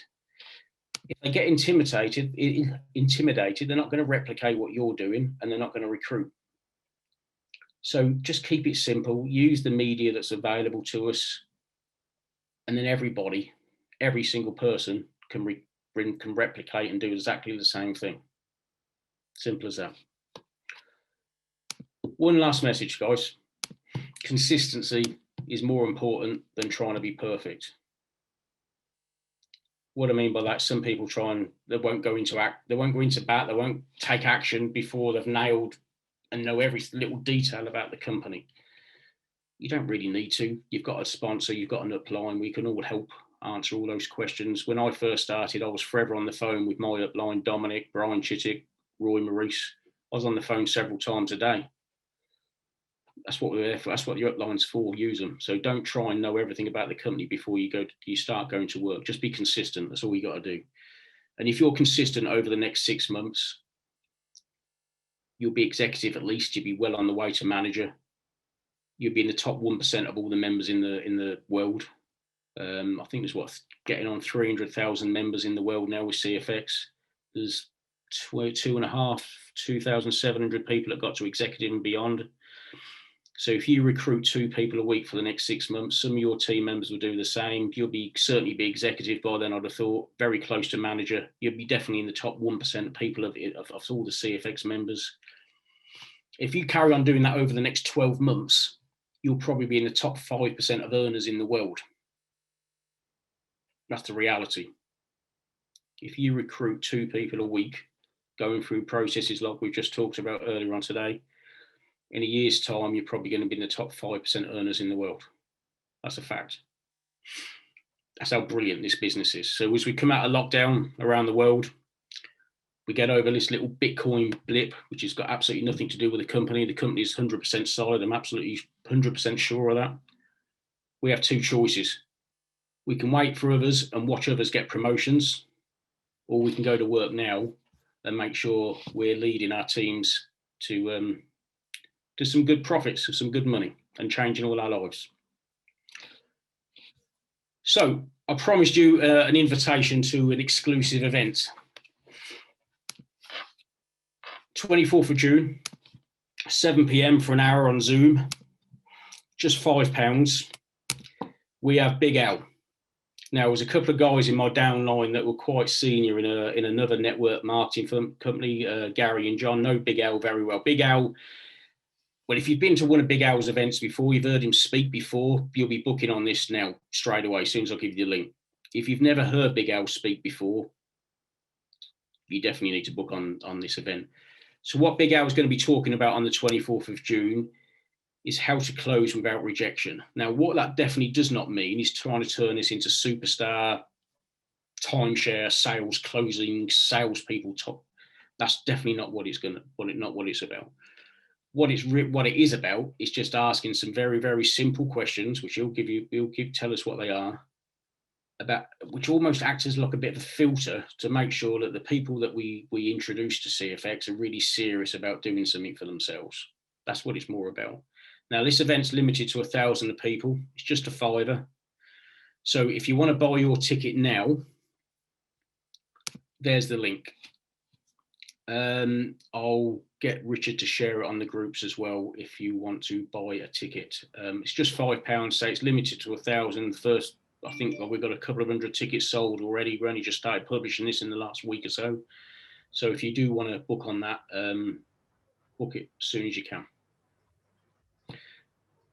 S2: If they get intimidated, they're not going to replicate what you're doing, and they're not going to recruit. So just keep it simple. Use the media that's available to us. and then every single person can replicate and do exactly the same thing. Simple as that. One last message, guys. Consistency is more important than trying to be perfect. What I mean by that, some people they won't go into bat, they won't take action before they've nailed and know every little detail about the company. You don't really need to. You've got a sponsor, you've got an upline, we can all help answer all those questions. When I first started, I was forever on the phone with my upline, Dominic, Brian Chittick, Roy Maurice. I was on the phone several times a day. That's what we're there for. That's what your upline's for. Use them. So don't try and know everything about the company before you start going to work. Just be consistent. That's all you got to do. And if you're consistent over the next 6 months, you'll be executive at least. You'll be well on the way to manager. You'll be in the top 1% of all the members in the world. I think there's getting on 300,000 members in the world now with CFX. There's 2,700 people that got to executive and beyond. So if you recruit 2 people a week for the next 6 months, some of your team members will do the same. You'll certainly be executive by then, I'd have thought, very close to manager. You'll be definitely in the top 1% of people of all the CFX members. If you carry on doing that over the next 12 months, you'll probably be in the top 5% of earners in the world. That's the reality. If you recruit 2 people a week, going through processes like we've just talked about earlier on today, in a year's time, you're probably going to be in the top 5% earners in the world. That's a fact. That's how brilliant this business is. So as we come out of lockdown around the world, we get over this little Bitcoin blip, which has got absolutely nothing to do with the company. The company is 100% solid. I'm absolutely 100% sure of that. We have 2 choices. We can wait for others and watch others get promotions, or we can go to work now and make sure we're leading our teams to some good profits, some good money, and changing all our lives. So I promised you an invitation to an exclusive event. 24th of June, 7 p.m. for an hour on Zoom, just £5. We have Big Al. Now, there's a couple of guys in my downline that were quite senior in another network marketing company. Gary and John know Big Al very well. Big Al, well, if you've been to one of Big Al's events before, you've heard him speak before, you'll be booking on this now straight away, as soon as I give you the link. If you've never heard Big Al speak before, you definitely need to book on this event. So what Big Al is going to be talking about on the 24th of June is how to close without rejection. Now, what that definitely does not mean is trying to turn this into superstar, timeshare, sales, closing, salespeople top. That's definitely not what it's about. What it is about is just asking some very, very simple questions, which he'll tell us what they are, which almost acts as like a bit of a filter to make sure that the people that we introduce to CFX are really serious about doing something for themselves. That's what it's more about. Now, this event's limited to 1,000 people. It's just a £5. So if you want to buy your ticket now, there's the link. I'll get Richard to share it on the groups as well if you want to buy a ticket. It's just £5, so it's limited to 1,000. First, I think we've got a couple of 100 tickets sold already. We only just started publishing this in the last week or so. So if you do want to book on that, book it as soon as you can.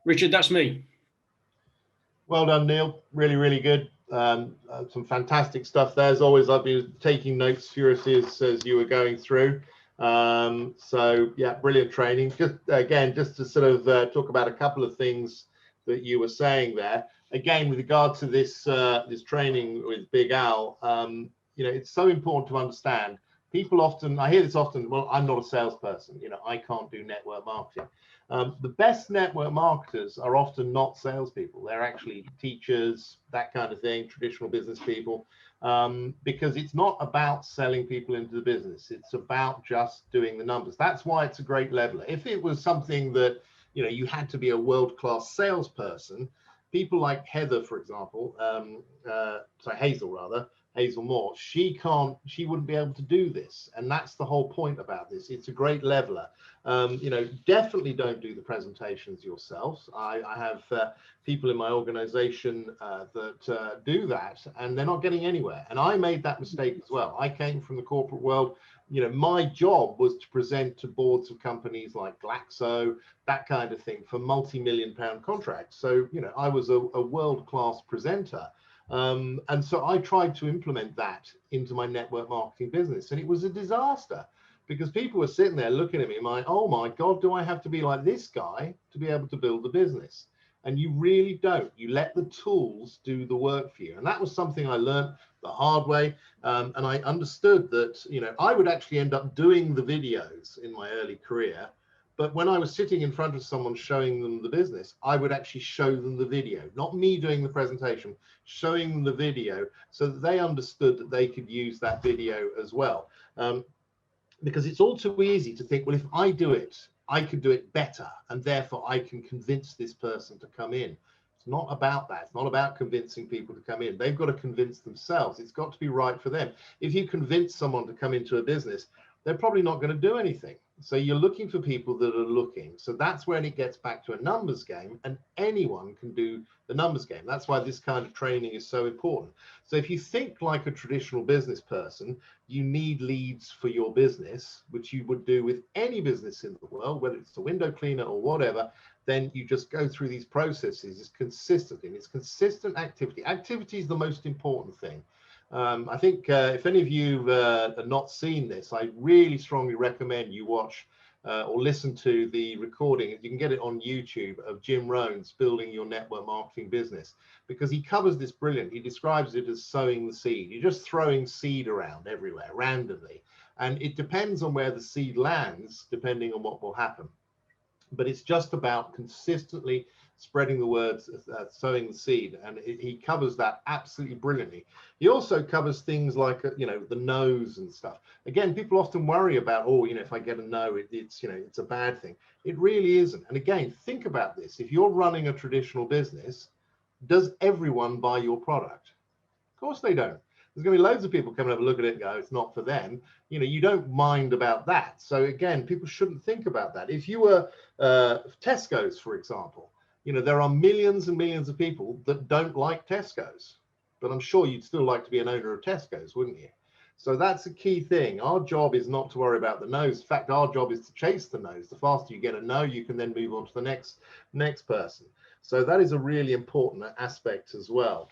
S2: Richard, that's me. Well done, Neil. Really, really good. Some fantastic stuff there. As always, I've been taking notes furiously as you were going through. So yeah, brilliant training. Just to sort of talk about a couple of things that you were saying there. Again, with regard to this this training with Big Al, it's so important to understand. People often, I hear this often, well, I'm not a salesperson, I can't do network marketing. The best network marketers are often not salespeople. They're actually teachers, that kind of thing, traditional business people, because it's not about selling people into the business. It's about just doing the numbers. That's why it's a great leveler. If it was something that, you had to be a world-class salesperson, people like Heather, for example, Hazel rather,
S1: Hazel Moore, she wouldn't be able to do this. And that's the whole point about this. It's a great leveler. You know, definitely don't do the presentations yourselves. I have people in my organization that do that, and they're not getting anywhere. And I made that mistake as well. I came from the corporate world. You know, my job was to present to boards of companies like Glaxo, that kind of thing, for multi-million-pound contracts. So, you know, I was a world-class presenter. And so I tried to implement that into my network marketing business, and it was a disaster because people were sitting there looking at me like, oh my God, do I have to be like this guy to be able to build a business? And you really don't. You let the tools do the work for you. And that was something I learned the hard way. And I understood that, you know, I would actually end up doing the videos in my early career. But when I was sitting in front of someone showing them the business, I would actually show them the video, not me doing the presentation, showing them the video so that they understood that they could use that video as well. Because it's all too easy to think, well, if I do it, I could do it better, and therefore I can convince this person to come in. It's not about that. It's not about convincing people to come in. They've got to convince themselves. It's got to be right for them. If you convince someone to come into a business, they're probably not going to do anything. So you're looking for people that are looking. So that's when it gets back to a numbers game, and anyone can do the numbers game. That's why this kind of training is so important. So if you think like a traditional business person, you need leads for your business, which you would do with any business in the world, whether it's a window cleaner or whatever. Then you just go through these processes. It's consistent, and it's consistent activity. Activity is the most important thing. I think if any of you have not seen this, I really strongly recommend you watch or listen to the recording. You can get it on YouTube of Jim Rohn's Building Your Network Marketing Business, because he covers this brilliant. He describes it as sowing the seed. You're just throwing seed around everywhere randomly, and it depends on where the seed lands, depending on what will happen. But it's just about consistently spreading the words, sowing the seed, and he covers that absolutely brilliantly. He also covers things like, you know, the no's and stuff. Again, people often worry about, oh, you know, if I get a no, it's, you know, it's a bad thing. It really isn't. And again, think about this. If you're running a traditional business, does everyone buy your product? Of course they don't. There's going to be loads of people coming up and look at it and go, it's not for them. You know, you don't mind about that. So again, people shouldn't think about that. If you were Tesco's, for example, you know, there are millions and millions of people that don't like Tesco's, but I'm sure you'd still like to be an owner of Tesco's, wouldn't you? So that's a key thing. Our job is not to worry about the no's. In fact, our job is to chase the no's. The faster you get a no, you can then move on to the next person. So that is a really important aspect as well.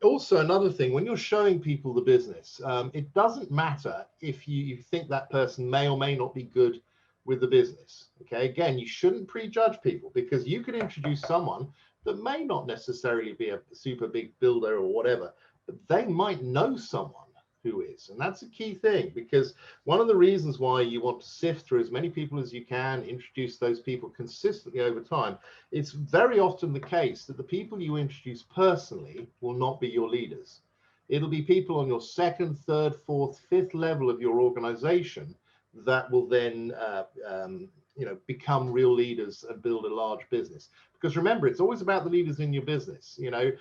S1: Also, another thing, when you're showing people the business, it doesn't matter if you think that person may or may not be good with the business. Okay, again, you shouldn't prejudge people, because you could introduce someone that may not necessarily be a super big builder or whatever, but they might know someone who is. And that's a key thing, because one of the reasons why you want to sift through as many people as you can, introduce those people consistently over time, it's very often the case that the people you introduce personally will not be your leaders. It'll be people on your second, third, fourth, fifth level of your organization that will then you know, become real leaders and build a large business. Because remember, it's always about the leaders in your business. You know,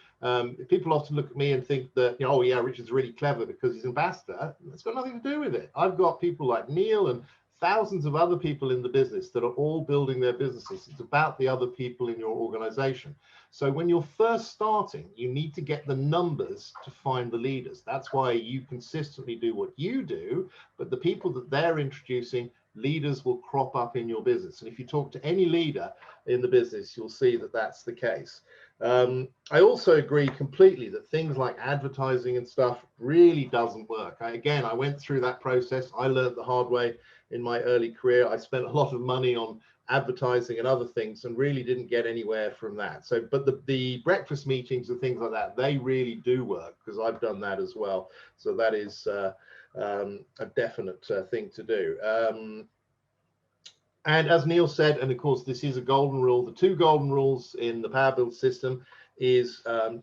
S1: people often look at me and think that, you know, oh yeah, Richard's really clever because he's ambassador. It's got nothing to do with it. I've got people like Neil and thousands of other people in the business that are all building their businesses. It's about the other people in your organization. So when you're first starting, you need to get the numbers to find the leaders. That's why you consistently do what you do, but the people that they're introducing, leaders will crop up in your business. And if you talk to any leader in the business, you'll see that that's the case. I also agree completely that things like advertising and stuff really doesn't work. Again, I went through that process. I learned the hard way in my early career. I spent a lot of money on advertising and other things and really didn't get anywhere from that. So, but the breakfast meetings and things like that, they really do work, because I've done that as well. So that is a definite thing to do. And as Neil said, and of course, this is a golden rule, the two golden rules in the Power Build system is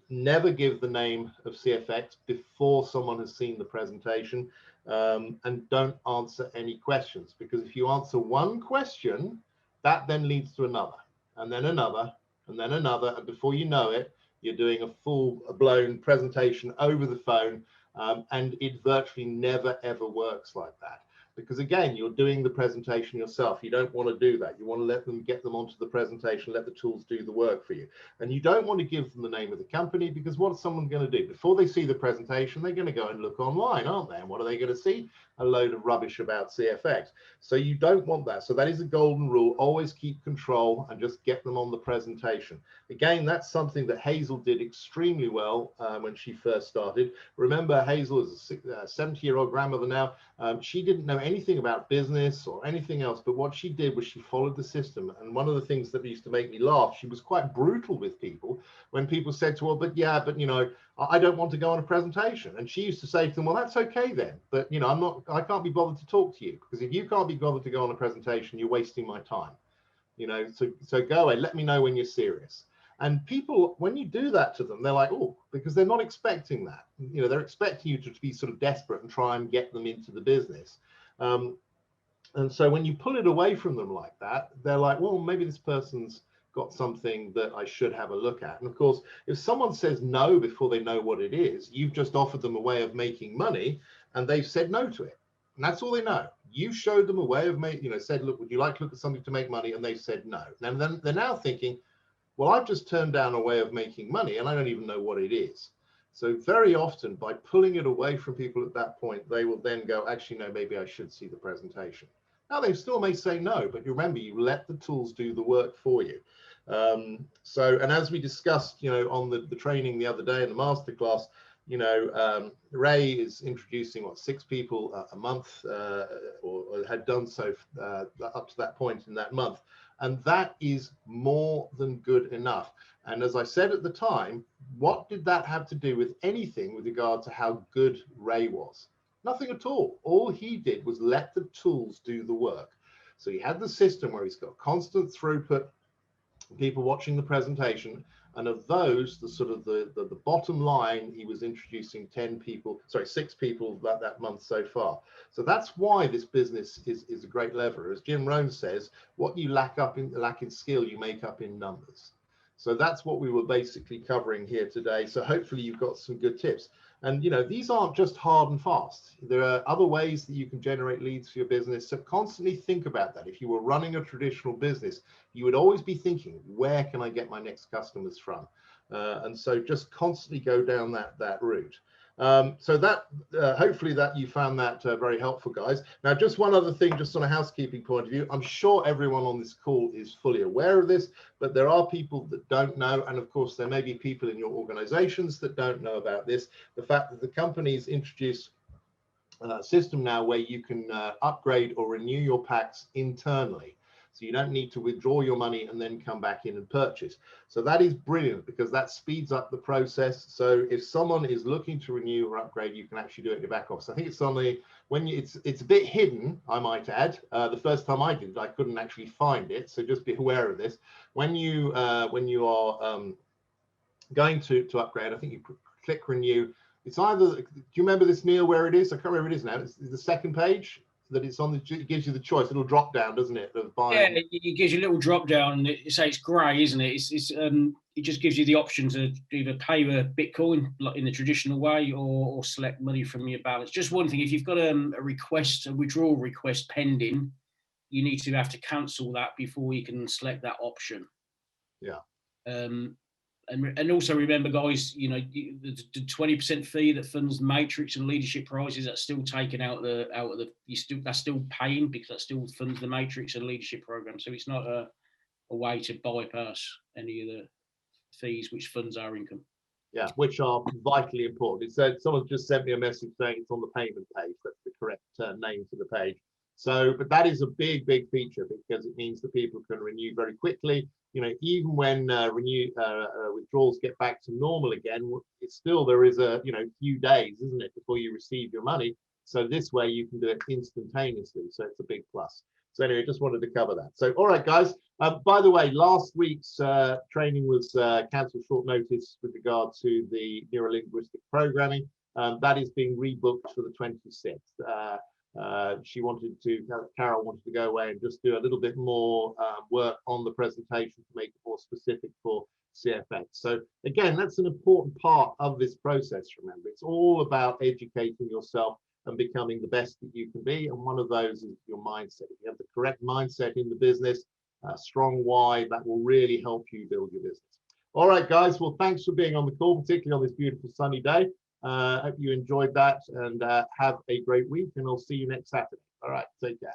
S1: never give the name of CFX before someone has seen the presentation, and don't answer any questions, because if you answer one question, that then leads to another, and then another, and then another, and before you know it, you're doing a full-blown presentation over the phone, and it virtually never ever works like that. Because again, you're doing the presentation yourself. You don't want to do that. You want to let them get them onto the presentation, let the tools do the work for you. And you don't want to give them the name of the company, because what is someone going to do? Before they see the presentation, they're going to go and look online, aren't they? And what are they going to see? A load of rubbish about CFX. So you don't want that. So that is a golden rule. Always keep control and just get them on the presentation. Again, that's something that Hazel did extremely well when she first started. Remember, Hazel is a 70-year-old grandmother now. She didn't know anything about business or anything else, but what she did was she followed the system. And one of the things that used to make me laugh, she was quite brutal with people when people said to her, but you know, I don't want to go on a presentation. And she used to say to them, well, that's okay then, but you know, I can't be bothered to talk to you, because if you can't be bothered to go on a presentation, you're wasting my time. You know, so go away, let me know when you're serious. And people, when you do that to them, they're like, oh, because they're not expecting that. You know, they're expecting you to be sort of desperate and try and get them into the business. And so when you pull it away from them like that, they're like, well, maybe this person's got something that I should have a look at. And of course, if someone says no before they know what it is, you've just offered them a way of making money and they've said no to it. And that's all they know. You showed them a way of making, you know, said, look, would you like to look at something to make money? And they said no. And then they're now thinking, well, I've just turned down a way of making money and I don't even know what it is. So very often by pulling it away from people at that point, they will then go, actually, no, maybe I should see the presentation. Now they still may say no, but you remember, you let the tools do the work for you. And as we discussed, you know, on the training the other day in the masterclass, you know, Ray is introducing 6 people a month, or had done so up to that point in that month. And that is more than good enough. And as I said at the time, what did that have to do with anything with regard to how good Ray was? Nothing at all. All he did was let the tools do the work. So he had the system where he's got constant throughput, people watching the presentation, and of those, the sort of the bottom line, he was introducing 6 people that month so far. So that's why this business is a great lever. As Jim Rohn says, what you lack in skill, you make up in numbers. So that's what we were basically covering here today. So hopefully you've got some good tips. And, you know, these aren't just hard and fast. There are other ways that you can generate leads for your business. So constantly think about that. If you were running a traditional business, you would always be thinking, where can I get my next customers from? And so just constantly go down that route. So that hopefully that you found that very helpful, guys. Now, just one other thing, just on a housekeeping point of view, I'm sure everyone on this call is fully aware of this, but there are people that don't know. And of course, there may be people in your organizations that don't know about this. The fact that the company's introduced a system now where you can upgrade or renew your packs internally. So you don't need to withdraw your money and then come back in and purchase. So that is brilliant, because that speeds up the process. So if someone is looking to renew or upgrade, you can actually do it in your back office. I think it's on the, it's a bit hidden, I might add. The first time I did it, I couldn't actually find it. So just be aware of this. When you are going to upgrade, I think you click renew. It's either, do you remember this, Neil, where it is? I can't remember where it is now. It's the second page that it's on. It gives you the choice, a little drop down, doesn't it? Of buying.
S2: Yeah, it gives you a little drop down, and it say it's grey, isn't it? It just gives you the option to either pay with Bitcoin, like in the traditional way, or select money from your balance. Just one thing: if you've got a withdrawal request pending, you need to have to cancel that before you can select that option.
S1: Yeah.
S2: And also remember, guys, you know, the 20% fee that funds Matrix and leadership prizes, that's still taken out of that's still paying, because that still funds the Matrix and leadership program. So it's not a way to bypass any of the fees which funds our income.
S1: Yeah, which are vitally important. It said, someone just sent me a message saying it's on the payment page. That's the correct name for the page. So, but that is a big feature, because it means that people can renew very quickly. You know, even when withdrawals get back to normal again, it's still, there is a, few days, isn't it, before you receive your money. So this way you can do it instantaneously. So it's a big plus. So anyway, just wanted to cover that. So, all right, guys. By the way, last week's training was cancelled short notice with regard to the neurolinguistic programming. That is being rebooked for the 26th. Carol wanted to go away and just do a little bit more work on the presentation to make it more specific for CFX. So again, that's an important part of this process. Remember, it's all about educating yourself and becoming the best that you can be. And one of those is your mindset. If you have the correct mindset in the business, strong why, that will really help you build your business. All right, guys. Well, thanks for being on the call, particularly on this beautiful sunny day. Hope you enjoyed that, and have a great week, and I'll see you next Saturday. All right, take care.